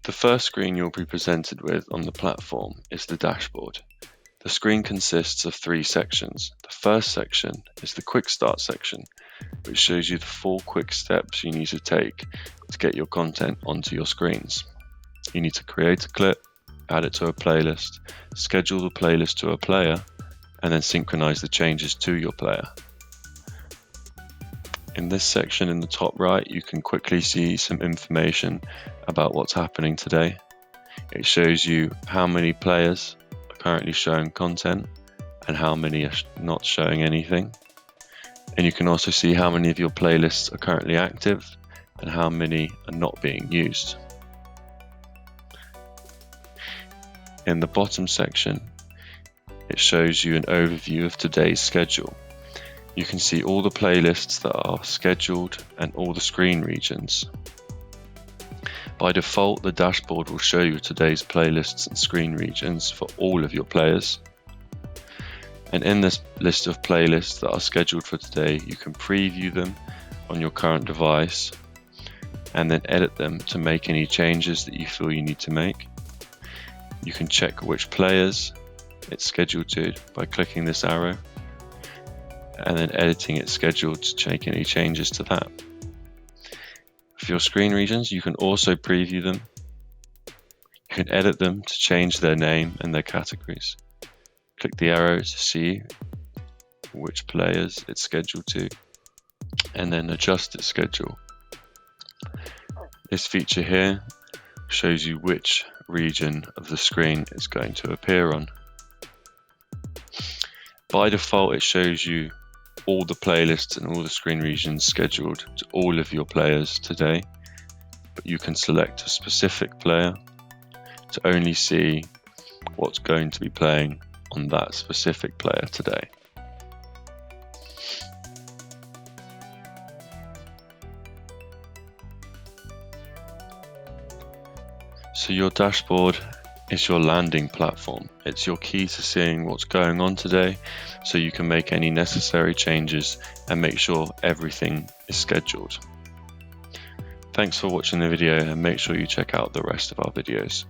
The first screen you'll be presented with on the platform is the dashboard. The screen consists of 3 sections. The first section is the quick start section, which shows you the 4 quick steps you need to take to get your content onto your screens. You need to create a clip, add it to a playlist, schedule the playlist to a player, and then synchronize the changes to your player. In this section in the top right, you can quickly see some information about what's happening today. It shows you how many players are currently showing content and how many are not showing anything. And you can also see how many of your playlists are currently active and how many are not being used. In the bottom section, it shows you an overview of today's schedule. You can see all the playlists that are scheduled and all the screen regions. By default, the dashboard will show you today's playlists and screen regions for all of your players. And in this list of playlists that are scheduled for today, you can preview them on your current device and then edit them to make any changes that you feel you need to make. You can check which players it's scheduled to by clicking this arrow and then editing its schedule to make any changes to that. For your screen regions, you can also preview them. You can edit them to change their name and their categories. Click the arrow to see which players it's scheduled to, and then adjust its schedule. This feature here shows you which region of the screen it's going to appear on. By default, it shows you all the playlists and all the screen regions scheduled to all of your players today, but you can select a specific player to only see what's going to be playing on that specific player today. So your dashboard is your landing platform. It's your key to seeing what's going on today, so you can make any necessary changes and make sure everything is scheduled. Thanks for watching the video, and make sure you check out the rest of our videos.